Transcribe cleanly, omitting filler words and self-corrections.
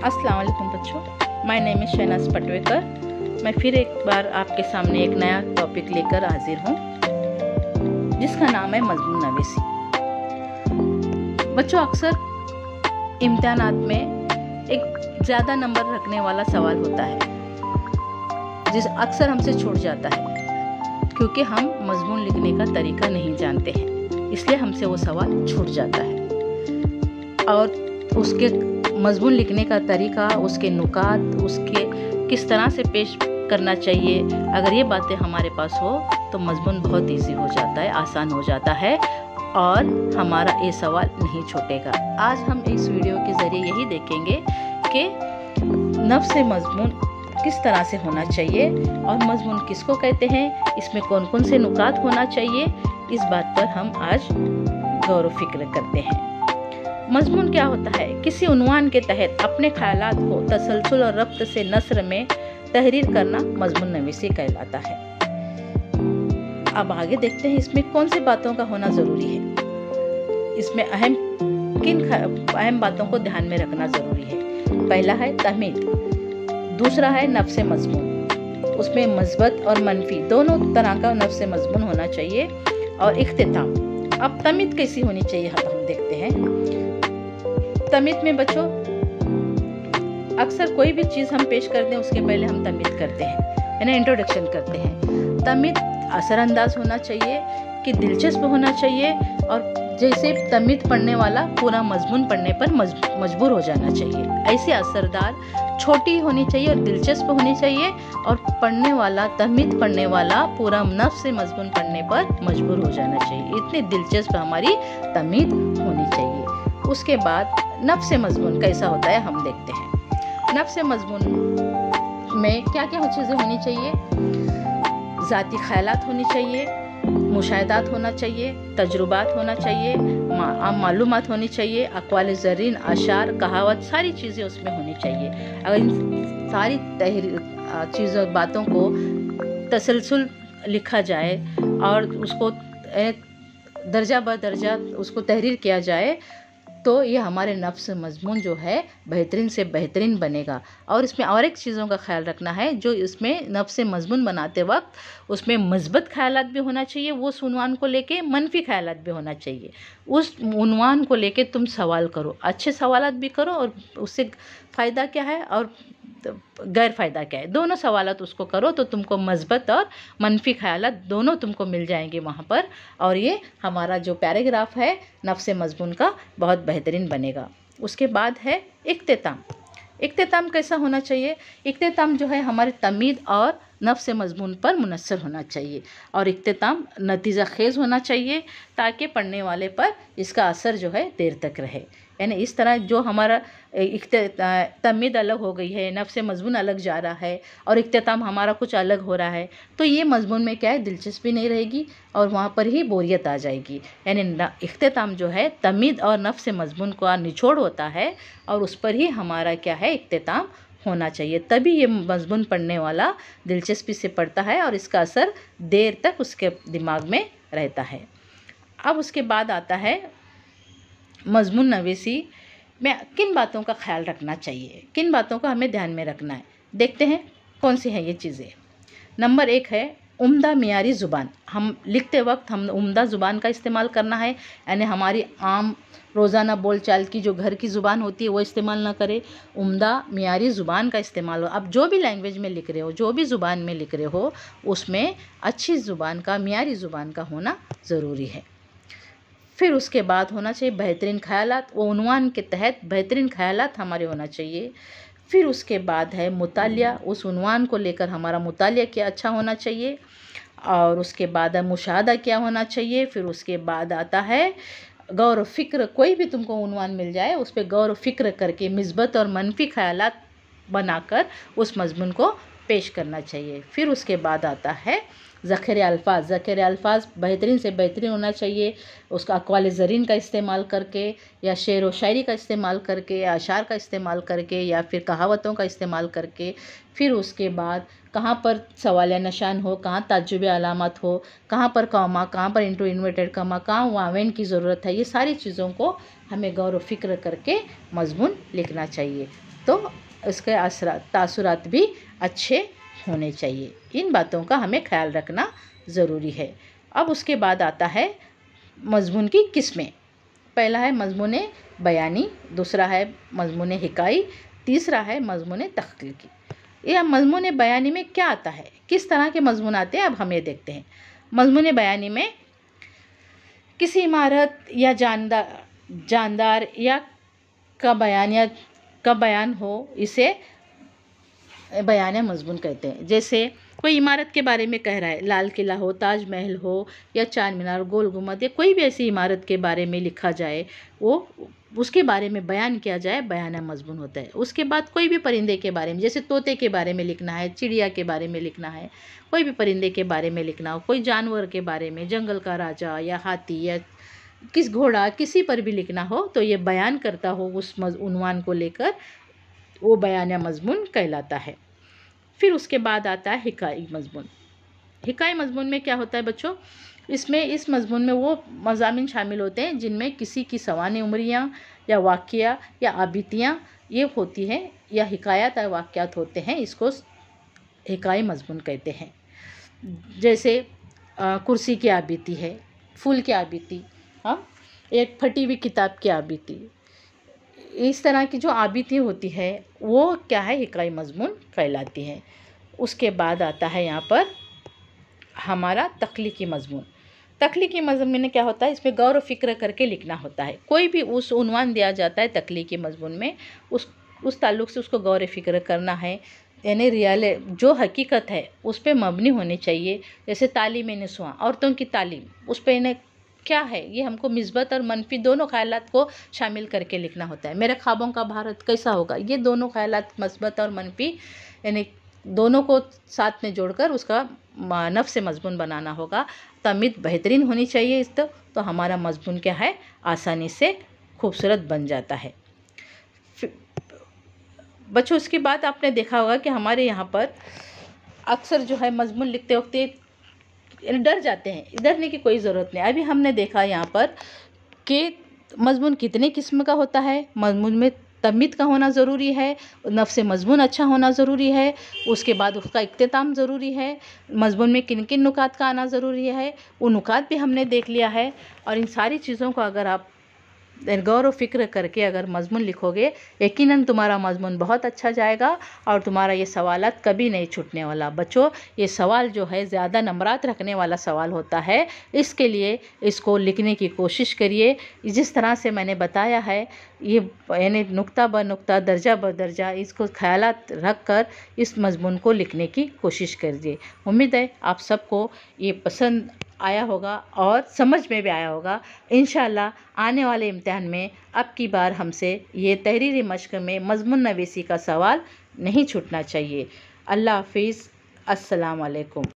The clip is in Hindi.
अस्सलाम वालेकुम बच्चों, my name is Shehnaaz Patwekar. मैं फिर एक बार आपके सामने एक नया टॉपिक लेकर हाजिर हूँ जिसका नाम है मजमून नवीसी। बच्चों, अक्सर इम्तिहानात में एक ज़्यादा नंबर रखने वाला सवाल होता है जिस अक्सर हमसे छूट जाता है क्योंकि हम मजमून लिखने का तरीका नहीं जानते हैं, इसलिए हमसे वो सवाल छूट जाता है। और उसके मजमून लिखने का तरीका, उसके नुकात, उसके किस तरह से पेश करना चाहिए, अगर ये बातें हमारे पास हो तो मजमून बहुत इजी हो जाता है, आसान हो जाता है और हमारा ये सवाल नहीं छूटेगा। आज हम इस वीडियो के ज़रिए यही देखेंगे कि नफ्स मजमून किस तरह से होना चाहिए और मजमून किसको कहते हैं, इसमें कौन कौन से नुकात होना चाहिए, इस बात पर हम आज गौर व फिक्र करते हैं। मजमून क्या होता है? किसी उन्वान के तहत अपने ख्यालात को तसलसल और रब्त से नस्र में तहरीर करना मजमून नवीसी कहलाता है। अब आगे देखते हैं इसमें कौन सी बातों का होना ज़रूरी है। इसमें अहम बातों को ध्यान में रखना ज़रूरी है। पहला है तहमीद, दूसरा है नफ्स मजमून, उसमें मस्बत और मनफी दोनों तरह का नफ्स मजमून होना चाहिए, और इख्तिताम। अब तमीद कैसी होनी चाहिए हम देखते हैं। तमीद में बच्चों अक्सर कोई भी चीज़ हम पेश करते हैं उसके पहले हम तमीद करते हैं, यानी इंट्रोडक्शन करते हैं। तमीद असरअंदाज होना चाहिए कि दिलचस्प होना चाहिए, और जैसे तमीद पढ़ने वाला पूरा मजमून पढ़ने पर मजबूर हो जाना चाहिए। ऐसे असरदार, छोटी होनी चाहिए और दिलचस्प होनी चाहिए, और पढ़ने वाला, तमीद पढ़ने वाला पूरा नफ्स से मजमून पढ़ने पर मजबूर हो जाना चाहिए। इतनी दिलचस्प हमारी तमीद होनी चाहिए। उसके बाद नफ्स मजमून कैसा होता है हम देखते हैं। नफ्स मजमून में क्या क्या चीज़ें होनी चाहिए? ज़ाती ख्यालात होनी चाहिए, मुशाहिदात होना चाहिए, तजुर्बात होना चाहिए, आम मालूमात होनी चाहिए, अक़वाल ज़रीन, अशार, कहावत, सारी चीज़ें उसमें होनी चाहिए। अगर इन सारी चीज़ों बातों को तसलसल लिखा जाए और उसको दर्जा ब दर्जा उसको तहरीर किया जाए तो ये हमारे नफ्स मजमून जो है बेहतरीन से बेहतरीन बनेगा। और इसमें और एक चीज़ों का ख्याल रखना है, जो इसमें नफ्स मजमून बनाते वक्त उसमें मस्बत ख्यालात भी होना चाहिए, वो उस उन्वान को लेके मनफी ख्यालात भी होना चाहिए। उस उन्वान को लेके तुम सवाल करो, अच्छे सवालात भी करो, और उससे फ़ायदा क्या है और गैर फ़ायदा क्या है, दोनों सवालात उसको करो तो तुमको मस्बत और मनफी ख्यालात दोनों तुमको मिल जाएंगे वहाँ पर, और ये हमारा जो पैराग्राफ है नफ्स मजमून का बहुत बेहतरीन बनेगा। उसके बाद है इख्तिताम। इख्तिताम कैसा होना चाहिए? इख्तिताम जो है हमारे तमीद और नफ्स मजमून पर मुनस्सर होना चाहिए, और इख्तिताम नतीजा खेज़ होना चाहिए ताकि पढ़ने वाले पर इसका असर जो है देर तक रहे। यानी इस तरह जो हमारा तमीद अलग हो गई है, नफ्स मजमून अलग जा रहा है और इख्तिताम हमारा कुछ अलग हो रहा है, तो ये मजमून में क्या है, दिलचस्पी नहीं रहेगी और वहाँ पर ही बोरियत आ जाएगी। यानी इख्तिताम जो है तमीद और नफ्स मजमून का निचोड़ होता है, और उस पर ही हमारा क्या है, इख्तिताम होना चाहिए। तभी ये मजमून पढ़ने वाला दिलचस्पी से पढ़ता है और इसका असर देर तक उसके दिमाग में रहता है। अब उसके बाद आता है मजमून नवीसी में किन बातों का ख्याल रखना चाहिए, किन बातों का हमें ध्यान में रखना है। देखते हैं कौन सी हैं ये चीज़ें। नंबर 1 है उम्दा मियारी ज़ुबान। हम लिखते वक्त हम उम्दा ज़ुबान का इस्तेमाल करना है, यानी हमारी आम रोज़ाना बोलचाल की जो घर की ज़ुबान होती है वो इस्तेमाल ना करें, उम्दा मियारी ज़ुबान का इस्तेमाल हो। अब जो भी लैंग्वेज में लिख रहे हो, जो भी ज़ुबान में लिख रहे हो, उसमें अच्छी ज़ुबान का, मियारी ज़ुबान का होना ज़रूरी है। फिर उसके बाद होना चाहिए बेहतरीन ख़यालात, वो उन्वान के तहत बेहतरीन ख़यालात हमारे होना चाहिए। फिर उसके बाद है मुतालिया, उस उन्वान को लेकर हमारा मुतालिया क्या अच्छा होना चाहिए, और उसके बाद है मुशाहदा क्या होना चाहिए। फिर उसके बाद आता है गौर व फ़िक्र। कोई भी तुमको उन्वान मिल जाए उस पर गौर व फ़िक्र करके मिस्बत और मनफी ख़यालात बनाकर उस मजमून को पेश करना चाहिए। फिर उसके बाद आता है ज़ख़ीरे अल्फाज। ज़ख़ीरे अल्फाज बेहतरीन से बेहतरीन होना चाहिए। उसका अक़वाल ज़रीन का इस्तेमाल करके, या शेर व शायरी का इस्तेमाल करके, या अशार का इस्तेमाल करके, या फिर कहावतों का इस्तेमाल करके। फिर उसके बाद कहाँ पर सवाल निशान हो, कहाँ ताज्जुब अलामत हो, कहाँ पर कॉमा, कहाँ पर इंटू इन्वर्टेड कॉमा, कहाँ वावेन की ज़रूरत है, ये सारी चीज़ों को हमें गौर व फिक्र करके मज़मून लिखना चाहिए। तो इसके असरात तासुरात भी अच्छे होने चाहिए। इन बातों का हमें ख्याल रखना ज़रूरी है। अब उसके बाद आता है मज़मून की किस्में। पहला है मज़मून बयानी, दूसरा है मज़मून हिकाई, तीसरा है मज़मून तख्लीकी। यह मज़मून बयानी में क्या आता है, किस तरह के मज़मून आते हैं, अब हम ये देखते हैं। मज़मून बयानी में किसी इमारत या जानदार या का बयान हो, इसे बयान मज़मून कहते हैं। जैसे कोई इमारत के बारे में कह रहा है, लाल किला हो, ताजमहल हो, या चार मीनार, गोल गुम्बद, या कोई भी ऐसी इमारत के बारे में लिखा जाए, वो उसके बारे में बयान किया जाए, बयान मज़मून होता है। उसके बाद कोई भी परिंदे के बारे में, जैसे तोते के बारे में लिखना है, चिड़िया के बारे में लिखना है, कोई भी परिंदे के बारे में लिखना हो, कोई जानवर के बारे में, जंगल का राजा या हाथी या किस घोड़ा, किसी पर भी लिखना हो, तो ये बयान करता हो उस उन्वान को लेकर, वो बयान मज़मून कहलाता है। फिर उसके बाद आता है हिकाई मज़मून। हिकाई मज़मून में क्या होता है बच्चों, इस मज़मून में वो मज़ामीन शामिल होते हैं जिनमें किसी की सवाने उमरियाँ या वाक़या या आबितियाँ ये होती हैं, या हिकायत या वाक़यात होते हैं, इसको हिकाई मज़मून कहते हैं। जैसे कुर्सी की आबिती है, फूल की आबिती, हाँ, एक फटी हुई किताब की आबिती, इस तरह की जो आबिती होती है वो क्या है, हिकाई मज़मून कहलाती है। उसके बाद आता है यहाँ पर हमारा तख्लीकी मज़मून। तख्लीकी मज़मून में क्या होता है, इसमें गौर व फिक्र करके लिखना होता है। कोई भी उस उन्वान दिया जाता है तख्लीकी मज़मून में, उस ताल्लुक़ से उसको गौर व फिक्र करना है, यानी रियल जो हकीकत है उस पर मबनी होनी चाहिए। जैसे तालीम निस्वां, औरतों की तालीम, उस पर इन्हें क्या है, ये हमको मिस्बत और मनफी दोनों ख़यालात को शामिल करके लिखना होता है। मेरे ख्वाबों का भारत कैसा होगा, ये दोनों ख़यालात मस्बत और मनफी, यानी दोनों को साथ में जोड़कर उसका नफ्स मज़मून बनाना होगा। तमीद बेहतरीन होनी चाहिए इस तो हमारा मज़मून क्या है, आसानी से खूबसूरत बन जाता है। बच्चों, उसके बाद आपने देखा होगा कि हमारे यहाँ पर अक्सर जो है मज़मून लिखते वक्त डर जाते हैं। डरने की कोई ज़रूरत नहीं। अभी हमने देखा यहाँ पर कि मज़मून कितने किस्म का होता है। मज़मून में तमीद का होना ज़रूरी है, नफ्स मज़मून अच्छा होना ज़रूरी है, उसके बाद उसका इख्तिताम ज़रूरी है, मज़मून में किन किन नुकात का आना ज़रूरी है, वो नुकात भी हमने देख लिया है। और इन सारी चीज़ों को अगर आप गौर व फिक्र करके अगर मज़मून लिखोगे, यकीनन तुम्हारा मज़मून बहुत अच्छा जाएगा और तुम्हारा ये सवालात कभी नहीं छूटने वाला। बच्चों, ये सवाल जो है ज़्यादा नंबरात रखने वाला सवाल होता है, इसके लिए इसको लिखने की कोशिश करिए। जिस तरह से मैंने बताया है, ये यानी नुक्ता ब नुक्ता, दर्जा ब दर्जा, इसको ख्यालात रख कर इस मज़मून को लिखने की कोशिश करिए। उम्मीद है आप सबको ये पसंद आया होगा और समझ में भी आया होगा। इंशाअल्लाह आने वाले इम्तिहान में अब की बार हमसे ये तहरीरी मश्क में मज़मून नवीसी का सवाल नहीं छूटना चाहिए। अल्लाह हाफ़िज़। अस्सलाम वालेकुम।